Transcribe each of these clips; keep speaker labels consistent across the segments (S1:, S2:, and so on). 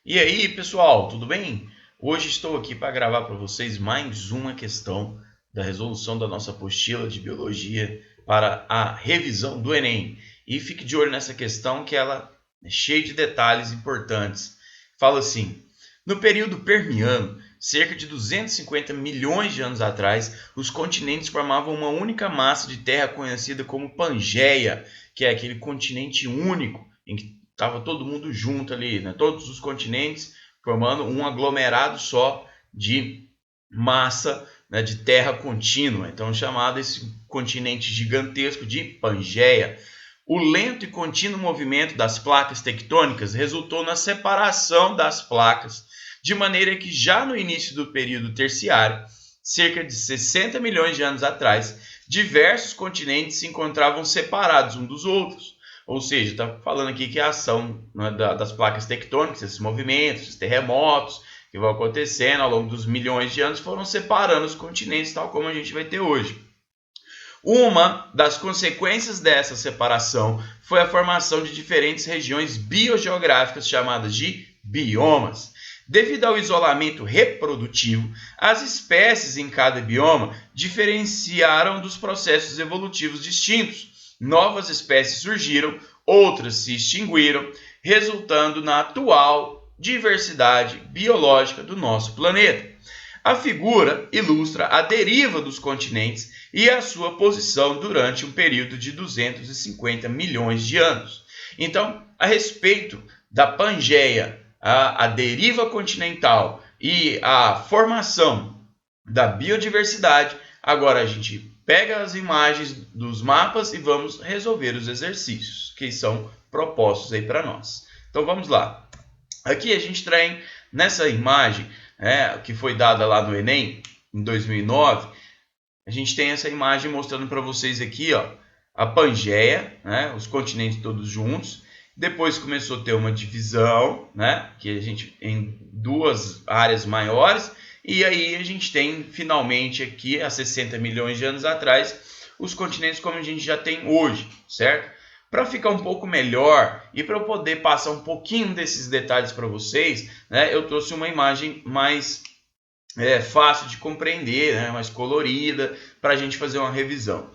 S1: E aí, pessoal, tudo bem? Hoje estou aqui para gravar para vocês mais uma questão da resolução da nossa apostila de biologia para a revisão do Enem. E fique de olho nessa questão que ela é cheia de detalhes importantes. Fala assim: no período Permiano, cerca de 250 milhões de anos atrás, os continentes formavam uma única massa de terra conhecida como Pangeia, que é aquele continente único em que estava todo mundo junto ali, né? Todos os continentes formando um aglomerado só de massa, né, de terra contínua. Então, chamado esse continente gigantesco de Pangeia. O lento e contínuo movimento das placas tectônicas resultou na separação das placas, de maneira que já no início do período terciário, cerca de 60 milhões de anos atrás, diversos continentes se encontravam separados uns dos outros. Ou seja, está falando aqui que a ação, né, das placas tectônicas, esses movimentos, esses terremotos que vão acontecendo ao longo dos milhões de anos, foram separando os continentes, tal como a gente vai ter hoje. Uma das consequências dessa separação foi a formação de diferentes regiões biogeográficas chamadas de biomas. Devido ao isolamento reprodutivo, as espécies em cada bioma diferenciaram dos processos evolutivos distintos. Novas espécies surgiram, outras se extinguiram, resultando na atual diversidade biológica do nosso planeta. A figura ilustra a deriva dos continentes e a sua posição durante um período de 250 milhões de anos. Então, a respeito da Pangeia, a deriva continental e a formação da biodiversidade, agora a gente pega as imagens dos mapas e vamos resolver os exercícios que são propostos aí para nós. Então vamos lá. Aqui a gente tem nessa imagem, que foi dada lá no Enem em 2009, a gente tem essa imagem mostrando para vocês aqui, ó, a Pangeia, né, os continentes todos juntos. Depois começou a ter uma divisão, né, que a gente em duas áreas maiores. E aí a gente tem finalmente aqui, há 60 milhões de anos atrás, os continentes como a gente já tem hoje, certo? Para ficar um pouco melhor e para eu poder passar um pouquinho desses detalhes para vocês, né, eu trouxe uma imagem mais fácil de compreender, né, mais colorida, para a gente fazer uma revisão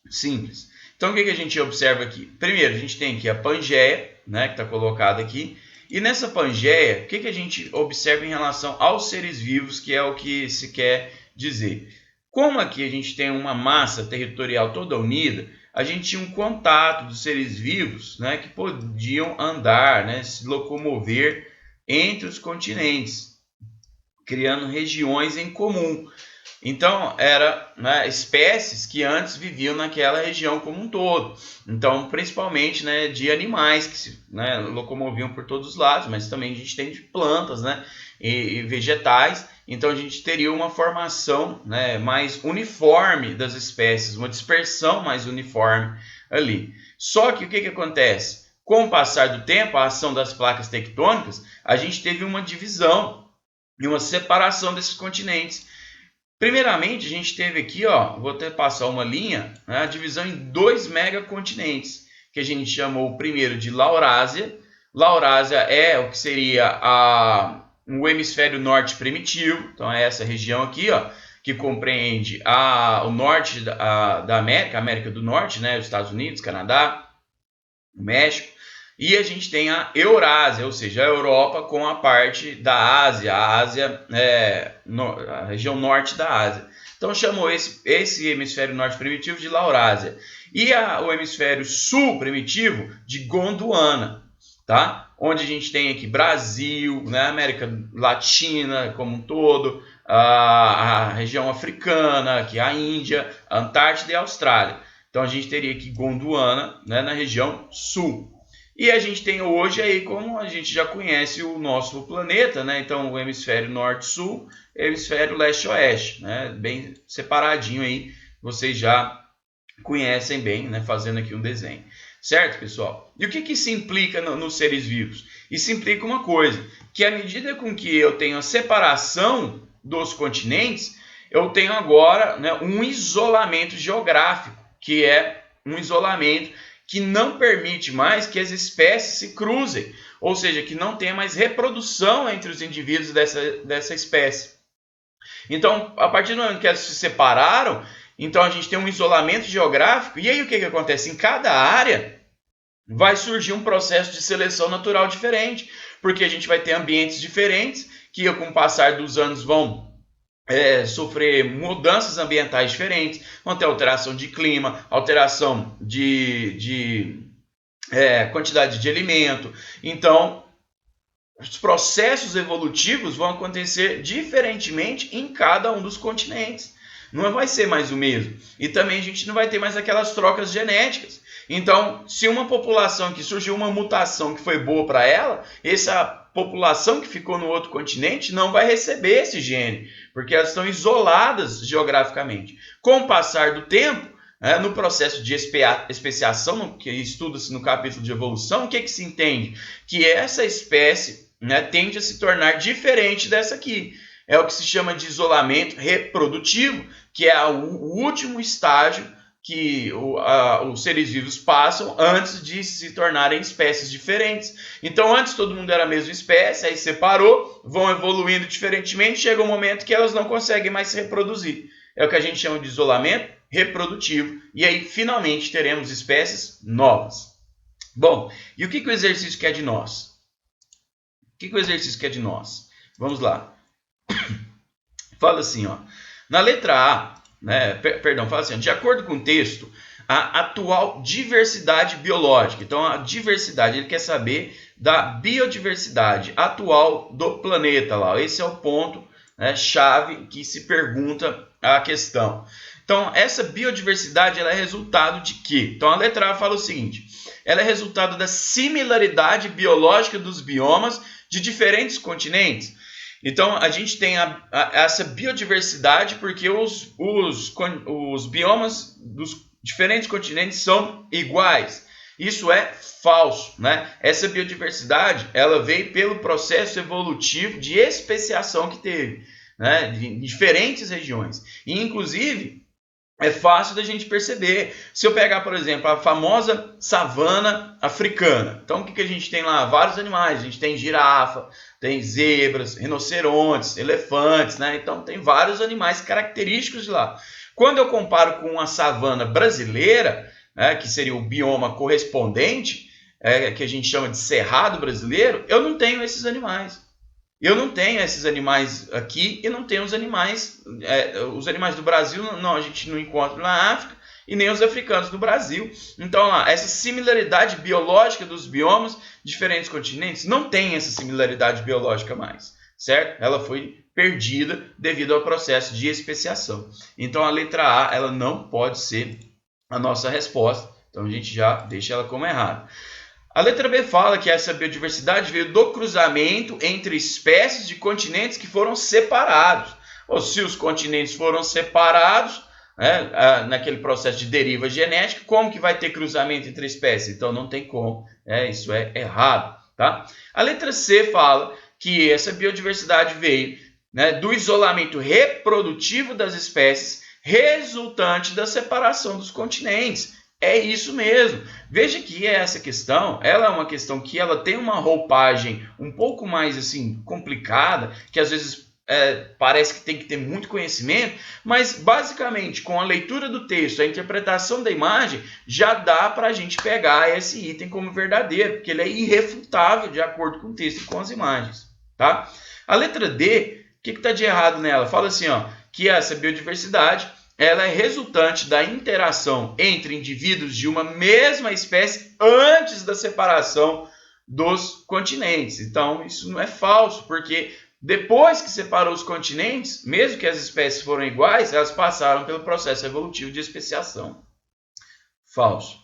S1: simples. Então, o que a gente observa aqui? Primeiro, a gente tem aqui a Pangeia, né, que está colocada aqui. E nessa Pangeia, o que a gente observa em relação aos seres vivos, que é o que se quer dizer? Como aqui a gente tem uma massa territorial toda unida, a gente tinha um contato dos seres vivos, né, que podiam andar, né, se locomover entre os continentes, criando regiões em comum. Então, eram, né, espécies que antes viviam naquela região como um todo. Então, principalmente, né, de animais que se, né, locomoviam por todos os lados, mas também a gente tem de plantas, né, e vegetais. Então, a gente teria uma formação, né, mais uniforme das espécies, uma dispersão mais uniforme ali. Só que o que acontece? Com o passar do tempo, a ação das placas tectônicas, a gente teve uma divisão e uma separação desses continentes. Primeiramente, a gente teve aqui, ó, vou até passar uma linha, né, a divisão em dois megacontinentes, que a gente chamou o primeiro de Laurásia. Laurásia é o que seria o hemisfério norte primitivo, então é essa região aqui, ó, que compreende o norte da América, a América do Norte, né, os Estados Unidos, Canadá, o México. E a gente tem a Eurásia, ou seja, a Europa com a parte da Ásia, a Ásia a região norte da Ásia. Então chamou esse hemisfério norte primitivo de Laurásia. E o hemisfério sul primitivo de Gondwana, tá? Onde a gente tem aqui Brasil, né, América Latina como um todo, a região africana, que é a Índia, a Antártida e a Austrália. Então a gente teria aqui Gondwana, né, na região sul. E a gente tem hoje aí, como a gente já conhece o nosso planeta, né? Então o hemisfério norte-sul, hemisfério leste-oeste, né? Bem separadinho aí, vocês já conhecem bem, né? Fazendo aqui um desenho. Certo, pessoal? E o que isso implica nos seres vivos? Isso implica uma coisa, que à medida com que eu tenho a separação dos continentes, eu tenho agora, né, um isolamento geográfico, que é um isolamento que não permite mais que as espécies se cruzem. ou seja, que não tenha mais reprodução entre os indivíduos dessa espécie. Então, a partir do momento que elas se separaram, então a gente tem um isolamento geográfico, e aí o que acontece? Em cada área vai surgir um processo de seleção natural diferente, porque a gente vai ter ambientes diferentes, que com o passar dos anos vão sofrer mudanças ambientais diferentes, vão ter alteração de clima, alteração de quantidade de alimento. Então, os processos evolutivos vão acontecer diferentemente em cada um dos continentes. Não vai ser mais o mesmo. E também a gente não vai ter mais aquelas trocas genéticas. Então, se uma população que surgiu uma mutação que foi boa para ela, essa população que ficou no outro continente não vai receber esse gene, porque elas estão isoladas geograficamente. Com o passar do tempo, no processo de especiação, que estuda-se no capítulo de evolução, o que se entende? Que essa espécie tende a se tornar diferente dessa aqui. É o que se chama de isolamento reprodutivo, que é o último estágio que os seres vivos passam antes de se tornarem espécies diferentes. Então, antes todo mundo era a mesma espécie, aí separou, vão evoluindo diferentemente, chega um momento que elas não conseguem mais se reproduzir. É o que a gente chama de isolamento reprodutivo, e aí finalmente teremos espécies novas. Bom, e o que o exercício quer de nós? O que o exercício quer de nós? Vamos lá. Fala assim, ó. Na letra A, fala assim, de acordo com o texto, a atual diversidade biológica. Então, a diversidade, ele quer saber da biodiversidade atual do planeta lá. Esse é o ponto chave que se pergunta a questão. Então, essa biodiversidade ela é resultado de quê? Então, a letra A fala o seguinte, ela é resultado da similaridade biológica dos biomas de diferentes continentes. Então, a gente tem essa biodiversidade porque os biomas dos diferentes continentes são iguais. Isso é falso, Essa biodiversidade ela veio pelo processo evolutivo de especiação que teve, em diferentes regiões. E, inclusive, é fácil da gente perceber. Se eu pegar, por exemplo, a famosa savana africana. Então, o que a gente tem lá? Vários animais. A gente tem girafa, tem zebras, rinocerontes, elefantes, Então, tem vários animais característicos de lá. Quando eu comparo com a savana brasileira, que seria o bioma correspondente, que a gente chama de cerrado brasileiro, eu não tenho esses animais. Eu não tenho esses animais aqui e não tenho os animais do Brasil, não, a gente não encontra na África e nem os africanos do Brasil. Então, essa similaridade biológica dos biomas de diferentes continentes não tem essa similaridade biológica mais, certo? Ela foi perdida devido ao processo de especiação. Então, a letra A ela não pode ser a nossa resposta. Então, a gente já deixa ela como errada. A letra B fala que essa biodiversidade veio do cruzamento entre espécies de continentes que foram separados. Ou se os continentes foram separados, naquele processo de deriva genética, como que vai ter cruzamento entre espécies? Então não tem como, isso é errado. Tá? A letra C fala que essa biodiversidade veio do isolamento reprodutivo das espécies resultante da separação dos continentes. É isso mesmo. Veja que essa questão, ela é uma questão que ela tem uma roupagem um pouco mais assim complicada, que às vezes parece que tem que ter muito conhecimento, mas basicamente com a leitura do texto, a interpretação da imagem, já dá para a gente pegar esse item como verdadeiro, porque ele é irrefutável de acordo com o texto e com as imagens. Tá? A letra D, o que está de errado nela? Fala assim, que essa biodiversidade ela é resultante da interação entre indivíduos de uma mesma espécie antes da separação dos continentes. Então, isso não é falso, porque depois que separou os continentes, mesmo que as espécies foram iguais, elas passaram pelo processo evolutivo de especiação. Falso,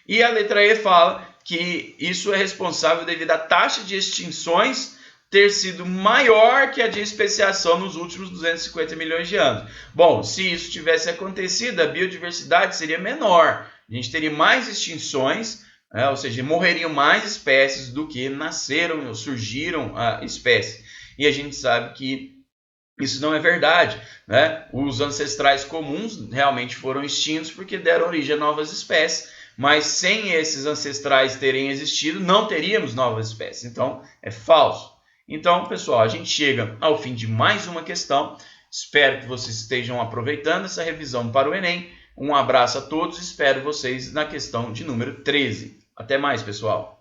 S1: E a letra E fala que isso é responsável devido à taxa de extinções ter sido maior que a de especiação nos últimos 250 milhões de anos. Bom, se isso tivesse acontecido, a biodiversidade seria menor. A gente teria mais extinções, ou seja, morreriam mais espécies do que nasceram ou surgiram espécies. E a gente sabe que isso não é verdade. Os ancestrais comuns realmente foram extintos porque deram origem a novas espécies, mas sem esses ancestrais terem existido, não teríamos novas espécies. Então, é falso. Então, pessoal, a gente chega ao fim de mais uma questão. Espero que vocês estejam aproveitando essa revisão para o Enem. Um abraço a todos, espero vocês na questão de número 13. Até mais, pessoal!